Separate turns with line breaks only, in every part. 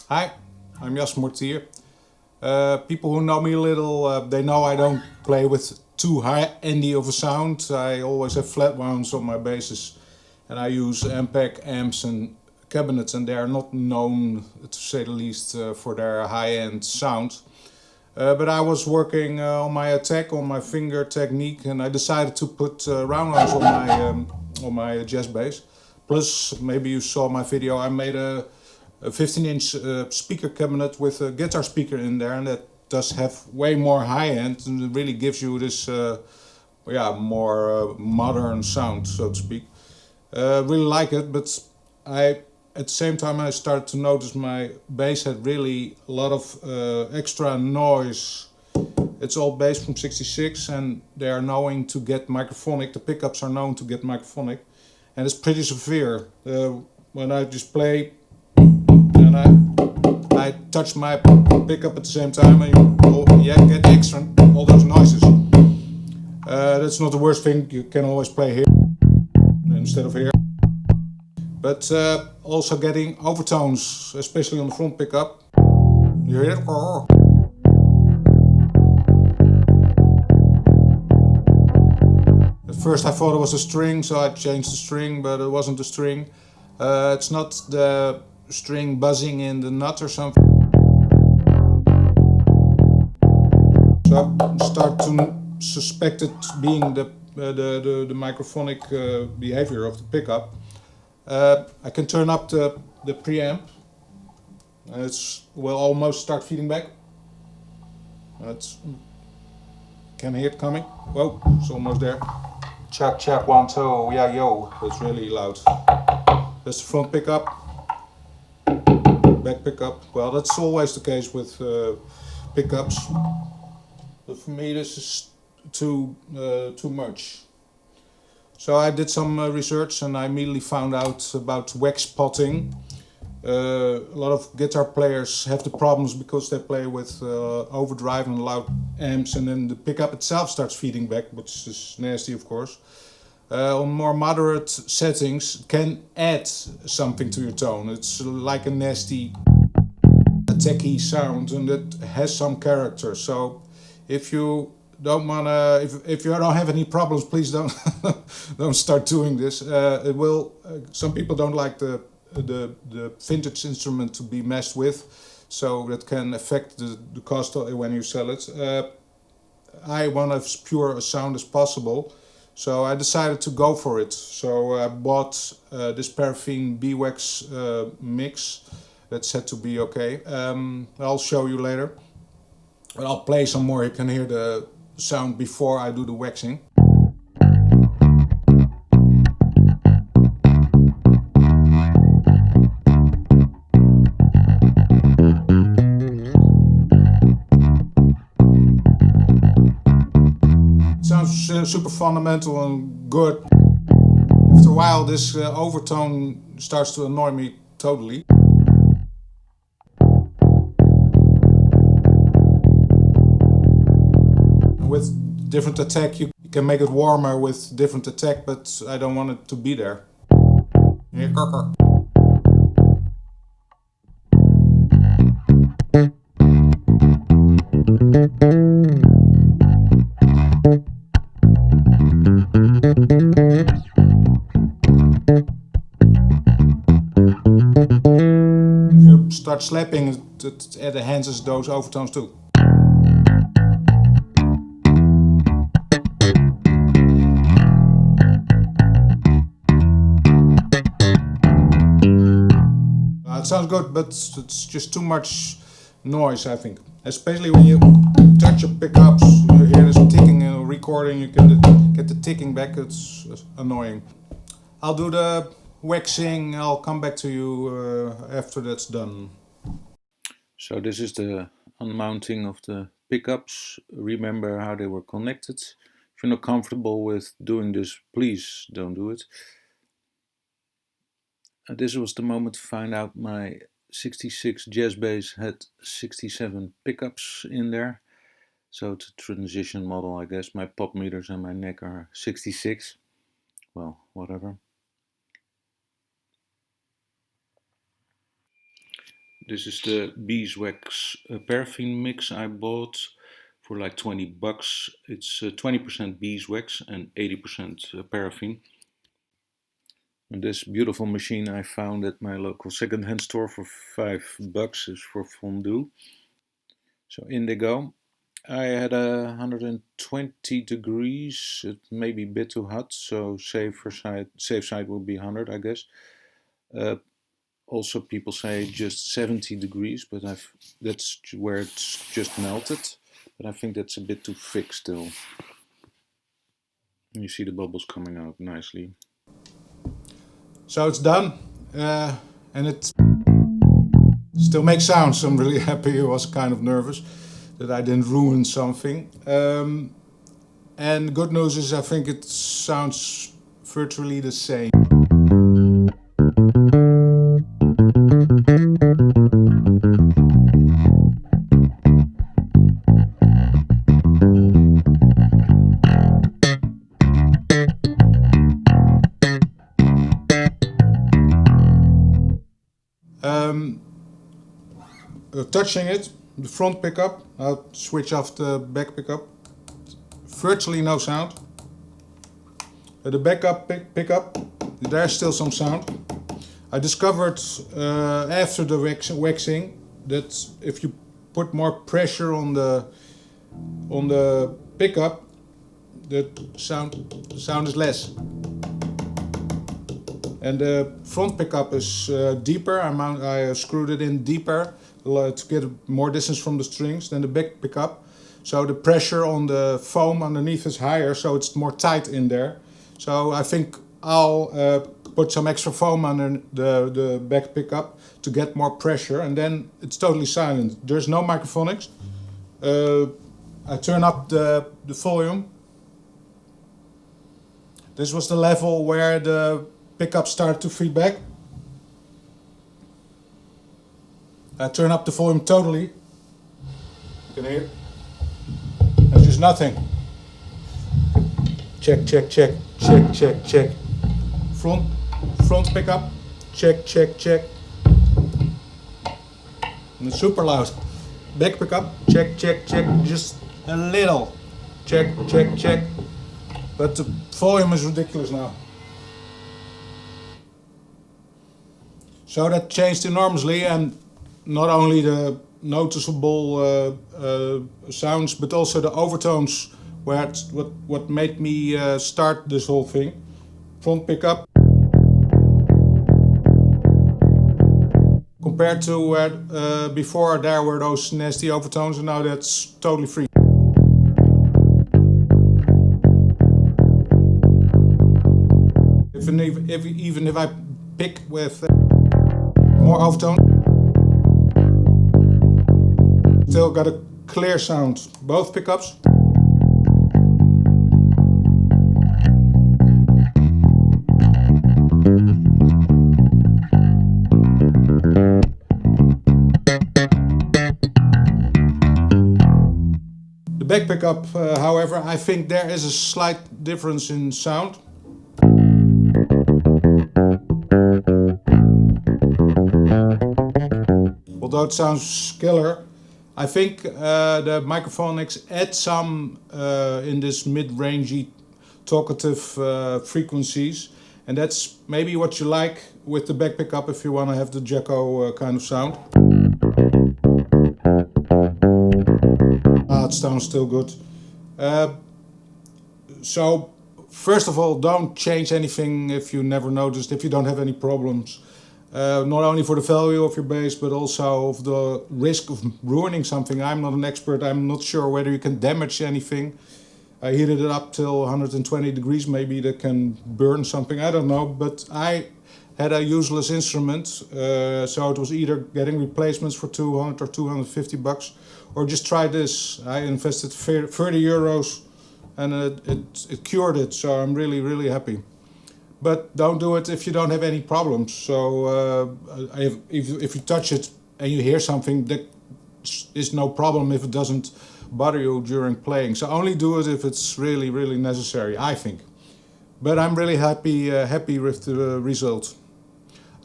Hi, I'm Jas Mortier. People who know me a little, they know I don't play with too high-endy of a sound. I always have flat wounds on my basses, and I use Ampeg amps and cabinets, and they are not known, to say the least, for their high-end sound. But I was working on my attack, on my finger technique, and I decided to put round rounds on my jazz bass. Plus, maybe you saw my video. I made a 15-inch speaker cabinet with a guitar speaker in there, and that does have way more high end, and it really gives you this, more modern sound, so to speak. Really like it, but at the same time I started to notice my bass had really a lot of extra noise. It's all bass from '66, and they are known to get microphonic. The pickups are known to get microphonic, and it's pretty severe. When I just play and I touch my pickup at the same time, and you get extra all those noises. That's not the worst thing. You can always play here instead of here. But also getting overtones, especially on the front pickup. You hear it? At first I thought it was a string, so I changed the string, but it wasn't a string. It's not the string buzzing in the nut or something. So I start to suspect it being the microphonic behavior of the pickup. I can turn up the preamp. Will almost start feeding back. Can hear it coming. Whoa, it's almost there. Check, check, 1, 2. Yeah, yo, it's really loud. That's the front pickup. Back pickup. Well, that's always the case with pickups. But for me, this is too much. So I did some research, and I immediately found out about waxpotting. A lot of guitar players have the problems because they play with overdrive and loud amps, and then the pickup itself starts feeding back, which is nasty, of course. On more moderate settings, can add something to your tone. It's like a nasty, attacky sound, and it has some character. So if you don't wanna, if you don't have any problems, please don't don't start doing this. It will. Some people don't like the vintage instrument to be messed with, so that can affect the cost when you sell it. I want as pure a sound as possible, so I decided to go for it. So I bought this paraffin beeswax mix that's said to be okay. I'll show you later. I'll play some more. You can hear the sound before I do the waxing. Sounds super fundamental and good. After a while, this overtone starts to annoy me totally. With different attack, you can make it warmer with different attack, but I don't want it to be there. If you start slapping, it enhances those overtones too. It sounds good, but it's just too much noise, I think. Especially when you touch your pickups, you hear this ticking in a recording, you can get the ticking back, it's annoying. I'll do the waxing, I'll come back to you after that's done. So this is the unmounting of the pickups. Remember how they were connected. If you're not comfortable with doing this, please don't do it. This was the moment to find out my 66 jazz bass had 67 pickups in there. So it's a transition model, I guess. My pop meters and my neck are 66. Well, whatever.
This is the beeswax paraffin mix I bought for like 20 bucks. It's 20% beeswax and 80% paraffin. And this beautiful machine I found at my local secondhand store for 5 bucks is for fondue. So in they go. I had 120 degrees. It may be a bit too hot, so safe side will be 100, I guess. Also, people say just 70 degrees, but that's where it's just melted. But I think that's a bit too thick still. You see the bubbles coming out nicely.
So it's done, and it still makes sounds. I'm really happy. I was kind of nervous that I didn't ruin something. And good news is I think it sounds virtually the same. Touching it, the front pickup, I'll switch off the back pickup, virtually no sound. The backup pickup, there's still some sound. I discovered after the waxing that if you put more pressure on the pickup, the sound is less. And the front pickup is deeper. I screwed it in deeper to get more distance from the strings than the back pickup. So the pressure on the foam underneath is higher, so it's more tight in there. So I think I'll put some extra foam under the back pickup to get more pressure, and then it's totally silent. There's no microphonics. I turn up the volume. This was the level where the pickup started to feedback. I turn up the volume totally. You can hear. There's just nothing. Check, check, check, check, check, check. Front pickup. Check, check, check. And it's super loud. Back pickup. Check, check, check. Just a little. Check, check, check. But the volume is ridiculous now. So that changed enormously, and not only the noticeable sounds, but also the overtones, where what made me start this whole thing. Front pickup. Compared to where before there were those nasty overtones, and now that's totally free. Even if I pick with more overtone, still got a clear sound. Both pickups. The back pickup, however, I think there is a slight difference in sound. Although it sounds killer, I think the Microphonics add some in this mid-rangey, talkative frequencies, and that's maybe what you like with the back pickup if you want to have the Jacko kind of sound. It sounds still good. So first of all, don't change anything if you never noticed, if you don't have any problems. Not only for the value of your bass, but also of the risk of ruining something. I'm not an expert. I'm not sure whether you can damage anything. I heated it up till 120 degrees. Maybe that can burn something. I don't know. But I had a useless instrument, so it was either getting replacements for 200 or 250 bucks, or just try this. I invested 30 euros, and it cured it. So I'm really, really happy. But don't do it if you don't have any problems. So if you touch it and you hear something, that is no problem if it doesn't bother you during playing. So only do it if it's really, really necessary, I think. But I'm really happy with the result.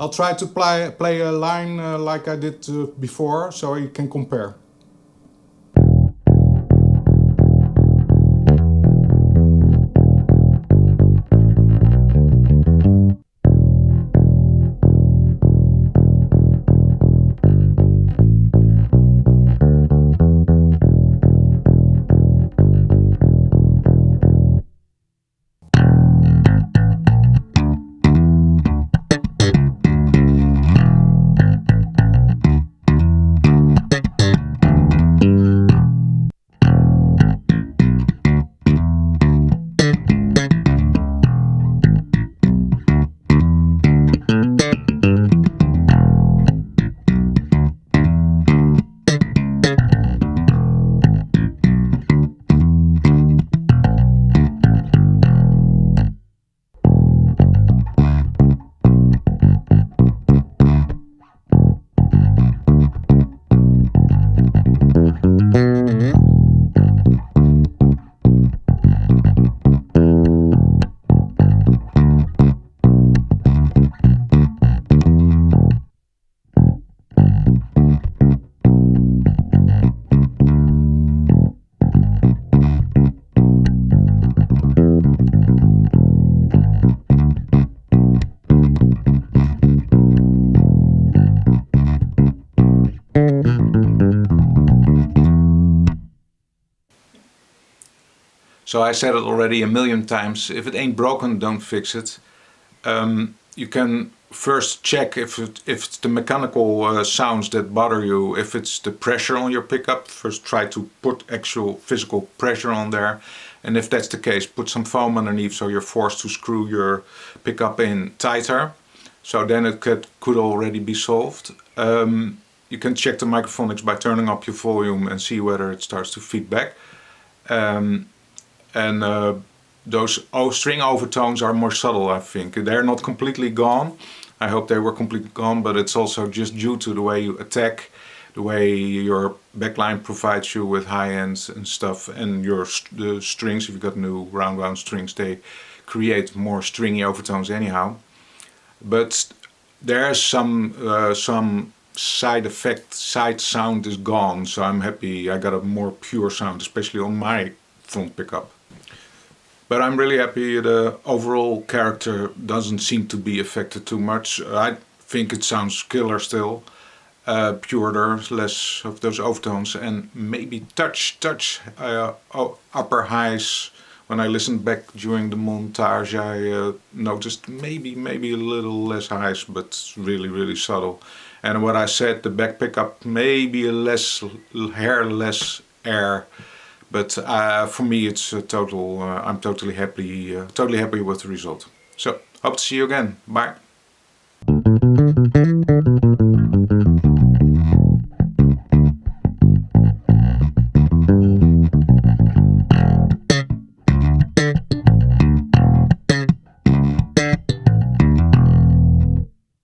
I'll try to play a line like I did before, so you can compare. So I said it already a million times, if it ain't broken, don't fix it. You can first check if it's the mechanical sounds that bother you, if it's the pressure on your pickup. First try to put actual physical pressure on there. And if that's the case, put some foam underneath so you're forced to screw your pickup in tighter. So then it could already be solved. You can check the Microphonics by turning up your volume and see whether it starts to feed back. Those string overtones are more subtle, I think. They're not completely gone. I hope they were completely gone, but it's also just due to the way you attack, the way your backline provides you with high ends and stuff, and the strings, if you've got new round strings, they create more stringy overtones anyhow. But there's some side effect, side sound is gone, so I'm happy I got a more pure sound, especially on my front pickup. But I'm really happy the overall character doesn't seem to be affected too much. I think it sounds killer still. Purer, less of those overtones, and maybe touch upper highs. When I listened back during the montage, I noticed maybe a little less highs, but really subtle. And what I said, the back pickup, maybe a less air. But for me, it's a total. I'm totally happy with the result. So hope to see you again. Bye.